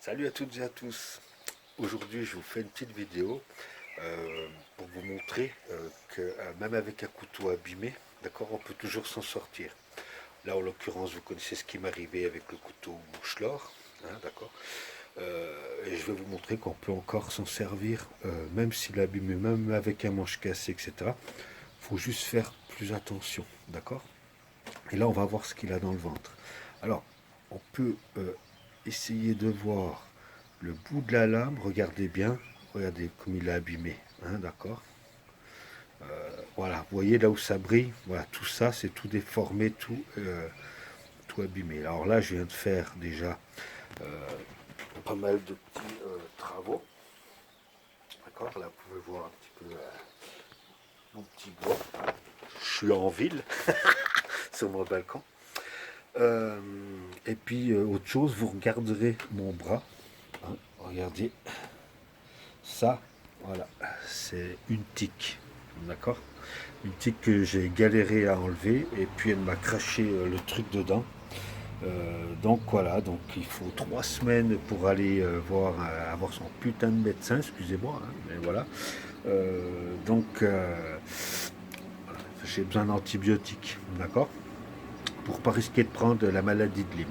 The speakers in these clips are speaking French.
Salut à toutes et à tous. Aujourd'hui, je vous fais une petite vidéo pour vous montrer que même avec un couteau abîmé, d'accord, on peut toujours s'en sortir. Là, en l'occurrence, vous connaissez ce qui m'est arrivé avec le couteau Bouchelor, hein, d'accord. Et je vais vous montrer qu'on peut encore s'en servir, même s'il est abîmé, même avec un manche cassé, etc. Il faut juste faire plus attention, d'accord. Et là, on va voir ce qu'il a dans le ventre. Alors, on peut essayer de voir le bout de la lame, regardez bien, regardez comme il est abîmé, hein, d'accord. Voilà, vous voyez là où ça brille, voilà, tout ça, c'est tout déformé, tout abîmé. Alors là, je viens de faire déjà pas mal de petits travaux, d'accord. Là, vous pouvez voir un petit peu mon petit bois. Je suis en ville, sur mon balcon. Et puis, autre chose, vous regarderez mon bras. Hein, regardez, ça, voilà, c'est une tique, d'accord. Une tique que j'ai galéré à enlever et puis elle m'a craché le truc dedans. Donc voilà, donc il faut 3 semaines pour aller voir, avoir son putain de médecin, excusez-moi, hein, mais voilà. Voilà, j'ai besoin d'antibiotiques, d'accord, pour pas risquer de prendre la maladie de Lyme.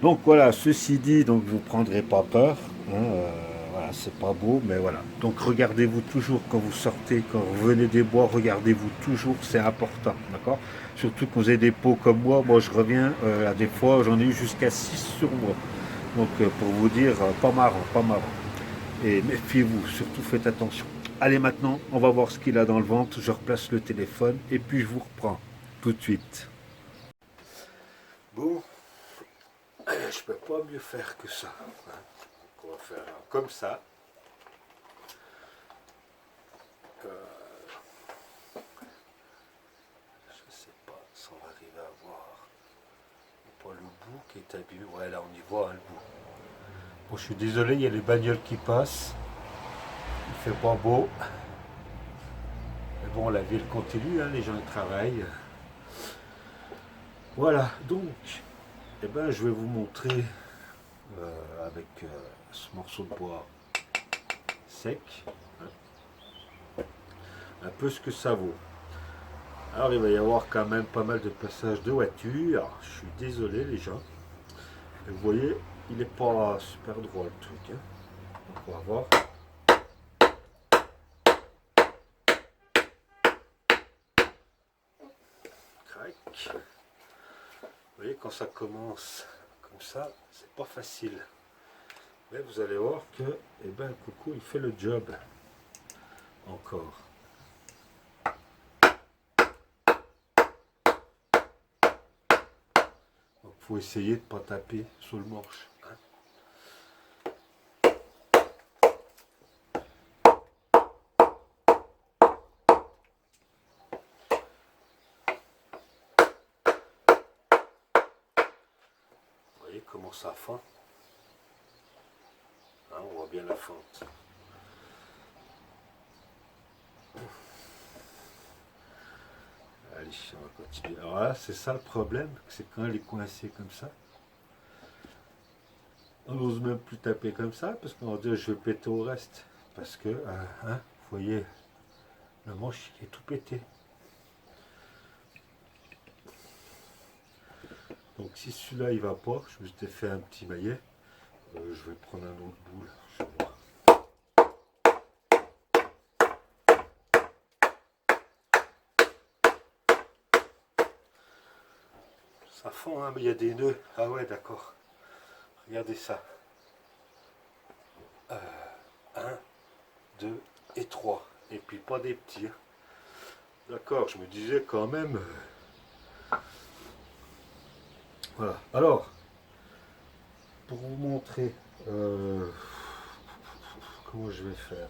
Donc voilà, ceci dit, donc vous ne prendrez pas peur, hein, voilà, c'est pas beau, mais voilà. Donc regardez-vous toujours quand vous sortez, quand vous revenez des bois, regardez-vous toujours, c'est important, d'accord. Surtout quand vous avez des peaux comme moi je reviens, à des fois j'en ai eu jusqu'à 6 sur moi. Donc pour vous dire, pas marrant, pas marrant. Et méfiez-vous, surtout faites attention. Allez maintenant, on va voir ce qu'il a dans le ventre, je replace le téléphone et puis je vous reprends tout de suite. Bon, je peux pas mieux faire que ça. Hein. On va faire comme ça. Euh, je sais pas si on va arriver à voir. Pas le bout qui est abîmé. Ouais, là on y voit hein, le bout. Bon, je suis désolé, il y a les bagnoles qui passent. Il fait pas beau. Mais bon, la ville continue, hein, les gens ils travaillent. Voilà, donc, eh ben, je vais vous montrer avec ce morceau de bois sec un peu ce que ça vaut. Alors il va y avoir quand même pas mal de passages de voitures. Alors, je suis désolé les gens. Et vous voyez, il n'est pas super droit le truc. Hein. Donc on va voir. Crac. Vous voyez, quand ça commence comme ça, c'est pas facile. Mais vous allez voir que eh ben, le coucou il fait le job. Encore. Donc il faut essayer de ne pas taper sur le manche. Hein. Vous voyez comment ça fend. Hein, on voit bien la fente. Allez, on va continuer. Alors là, c'est ça le problème, c'est quand elle est coincée comme ça. On n'ose même plus taper comme ça, parce qu'on va dire je vais péter au reste. Parce que, hein, vous voyez, le manche est tout pété. Donc si celui-là il va pas, je me suis fait un petit maillet, je vais prendre un autre boule. Je vais voir. Ça fond, hein, mais il y a des nœuds. Ah ouais, d'accord. Regardez ça. 1, 2 et 3. Et puis pas des petits. Hein. D'accord, je me disais quand même. Voilà. Alors, pour vous montrer comment je vais faire.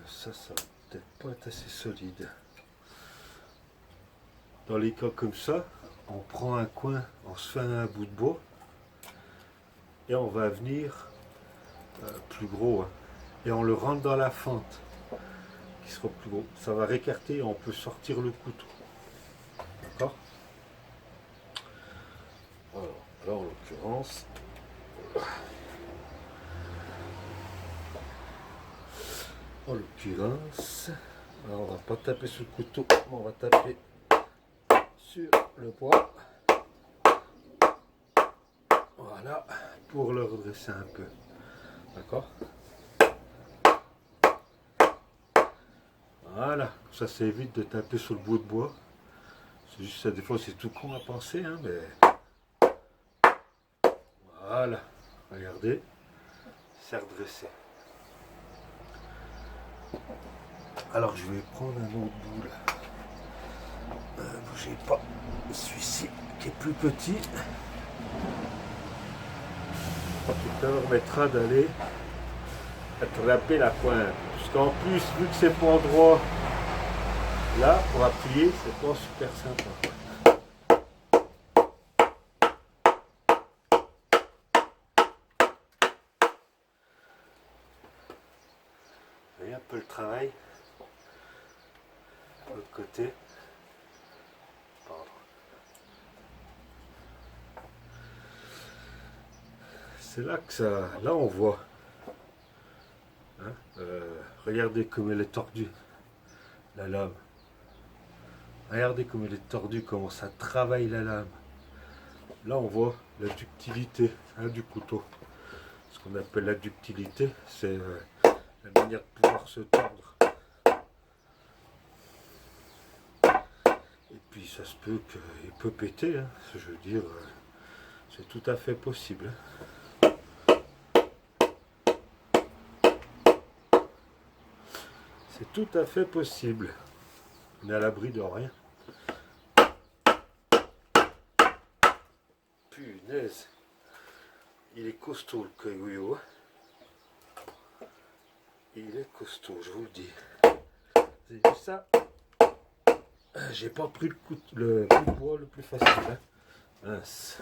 Ça va peut-être pas être assez solide. Dans les cas comme ça, on prend un coin, on se fait un bout de bois et on va venir plus gros hein, et on le rentre dans la fente qui sera plus gros. Ça va récarter et on peut sortir le couteau. D'accord. Là, en l'occurrence, alors on va pas taper sur le couteau, on va taper sur le bois. Voilà, pour le redresser un peu. D'accord? Voilà, ça évite de taper sur le bout de bois. C'est juste ça, des fois c'est tout con à penser, hein, mais voilà, regardez, c'est redressé. Alors je vais prendre un autre bout là. Bougez pas, celui-ci qui est plus petit, qui permettra d'aller attraper la pointe. Parce qu'en plus, vu que c'est pas droit, là pour appuyer, c'est pas super sympa. Vous voyez un peu le travail de l'autre côté. Pardon. C'est là que ça. Là on voit. Hein, regardez comme elle est tordue, la lame. Regardez comme elle est tordue, comment ça travaille la lame. Là on voit la ductilité, hein, du couteau. Ce qu'on appelle la ductilité, c'est la manière de pouvoir se tordre. Et puis ça se peut qu'il peut péter, hein. Je veux dire, c'est tout à fait possible. C'est tout à fait possible. On est à l'abri de rien. Punaise. Il est costaud le caillou. Il est costaud, je vous le dis. Vous avez vu ça? J'ai pas pris le bout de bois le plus facile. Hein. Mince.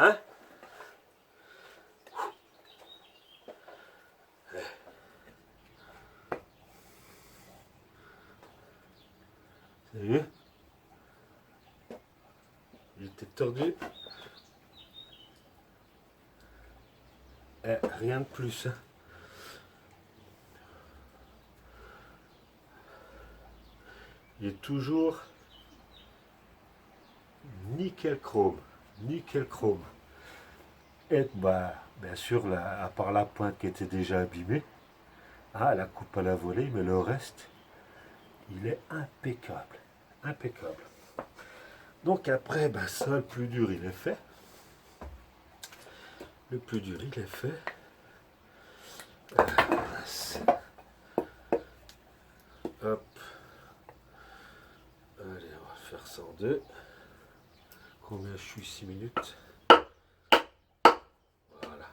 Hein? Vous avez vu? Il était tordu. Rien de plus. Hein. Il est toujours nickel chrome. Nickel chrome. Et bah, bien sûr, là, à part la pointe qui était déjà abîmée, ah, la coupe à la volée, mais le reste, il est impeccable. Impeccable. Donc après, ben ça, le plus dur, il est fait. Le plus dur, il est fait. Hop. Allez, on va faire ça en deux. Combien je suis? 6 minutes. Voilà.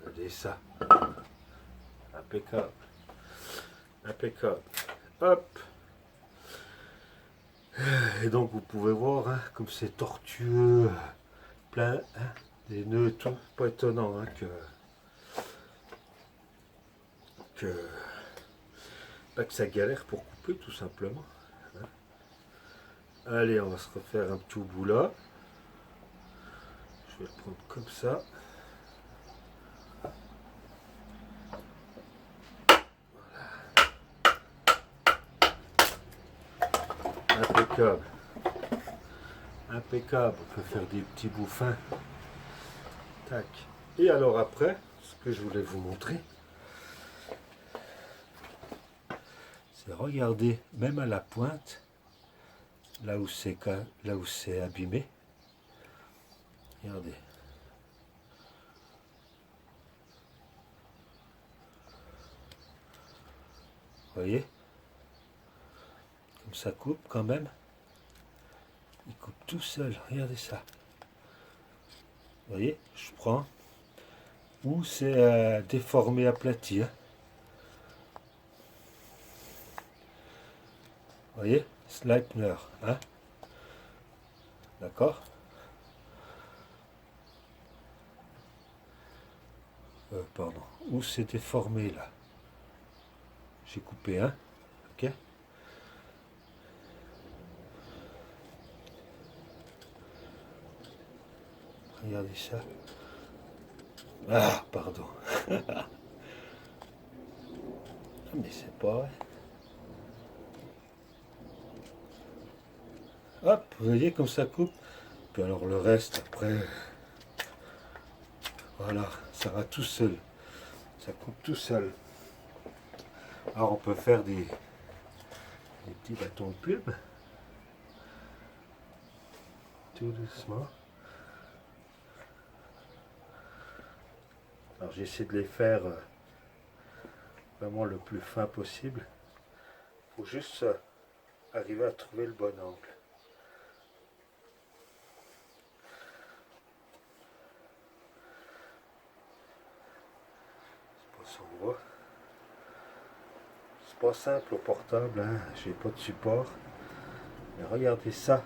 Regardez ça. Impeccable. Impeccable. Hop. Et donc vous pouvez voir, hein, comme c'est tortueux, plein, hein, des nœuds et tout. Pas étonnant, hein, que ça galère pour couper tout simplement. Hein. Allez, on va se refaire un petit bout là. Je vais le prendre comme ça. Impeccable. Impeccable. On peut faire des petits bouts fins. Tac. Et alors après, ce que je voulais vous montrer, c'est regarder même à la pointe, là où c'est abîmé. Regardez. Vous voyez? Comme ça coupe quand même. Il coupe tout seul. Regardez ça. Vous voyez? Je prends. ou c'est déformé, aplati. Hein. Vous voyez, Sleipner, hein, d'accord. Pardon, où c'est déformé là. J'ai coupé un, ok. Regardez ça. Ah, pardon. Mais c'est pas vrai. Hop, vous voyez comme ça coupe. Puis alors le reste, après, voilà, ça va tout seul. Ça coupe tout seul. Alors on peut faire des petits bâtons de plume. Tout doucement. Alors j'essaie de les faire vraiment le plus fin possible. Il faut juste arriver à trouver le bon angle. C'est pas simple au portable, hein. J'ai pas de support. Mais regardez ça.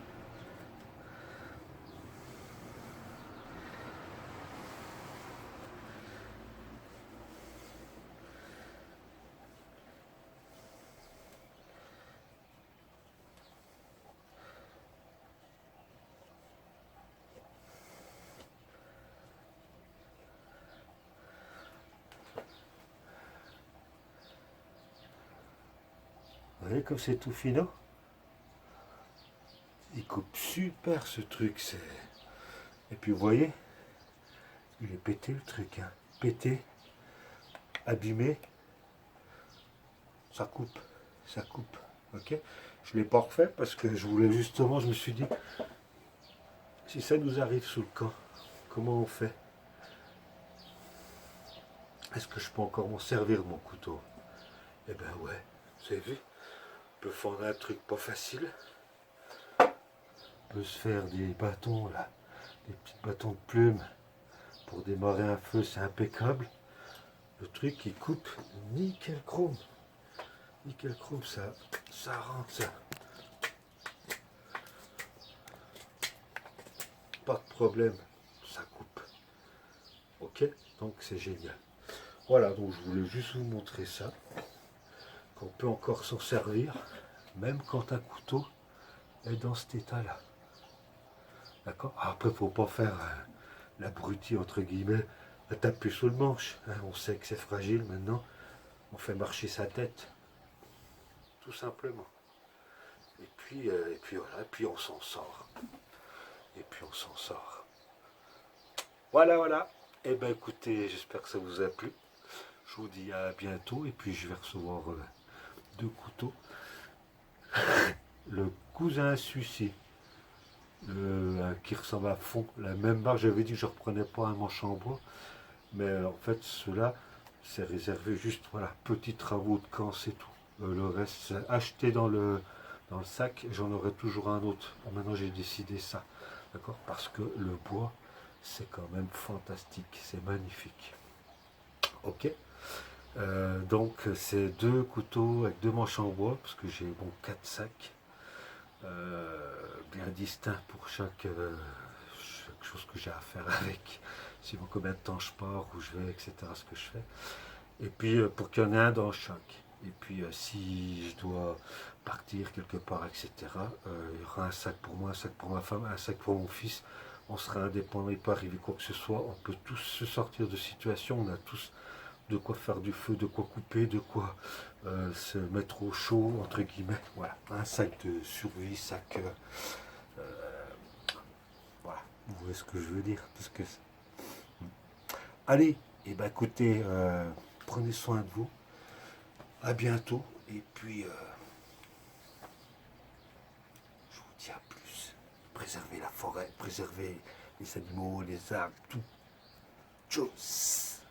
Vous voyez comme c'est tout finot. Il coupe super ce truc. Et puis vous voyez, il est pété le truc. Hein. Pété, abîmé. Ça coupe. Ça coupe. Ok. Je ne l'ai pas refait parce que je voulais justement, je me suis dit, si ça nous arrive sous le camp, comment on fait? Est-ce que je peux encore m'en servir de mon couteau? Eh ben ouais, vous avez vu? On peut fendre un truc pas facile. On peut se faire des bâtons là, des petits bâtons de plume pour démarrer un feu, c'est impeccable. Le truc il coupe nickel chrome. Nickel chrome, ça rentre ça. Pas de problème, ça coupe. Ok, donc c'est génial. Voilà, donc je voulais juste vous montrer ça. Qu'on peut encore s'en servir, même quand un couteau est dans cet état-là. D'accord. Après, il ne faut pas faire l'abruti, entre guillemets, à taper sur le manche. Hein. On sait que c'est fragile maintenant. On fait marcher sa tête. Tout simplement. Et puis voilà, et puis on s'en sort. Et puis on s'en sort. Voilà, voilà. Eh bien écoutez, j'espère que ça vous a plu. Je vous dis à bientôt. Et puis je vais recevoir 2 couteaux. Le cousin suicide. Qui ressemble à fond, la même marque. J'avais dit que je ne reprenais pas un manche en bois, mais en fait ceux-là c'est réservé juste, voilà, petits travaux de camp, c'est tout. Le reste c'est acheté dans le sac, j'en aurai toujours un autre. Maintenant j'ai décidé ça, d'accord, parce que le bois c'est quand même fantastique, c'est magnifique. Ok. Donc c'est 2 couteaux avec 2 manches en bois, parce que j'ai bon 4 sacs. Bien distinct pour chaque chose que j'ai à faire avec, suivant combien de temps je pars, où je vais, etc. Ce que je fais. Et puis pour qu'il y en ait un dans chaque. Et puis si je dois partir quelque part, etc., il y aura un sac pour moi, un sac pour ma femme, un sac pour mon fils. On sera indépendant, il peut arriver quoi que ce soit. On peut tous se sortir de situation. On a tous de quoi faire du feu, de quoi couper, de quoi se mettre au chaud, entre guillemets. Voilà, un sac de survie, sac... voilà, vous voyez ce que je veux dire. Parce que allez, et ben écoutez, prenez soin de vous. À bientôt. Et puis, je vous dis à plus. Préservez la forêt, préservez les animaux, les arbres, tout. Tchuss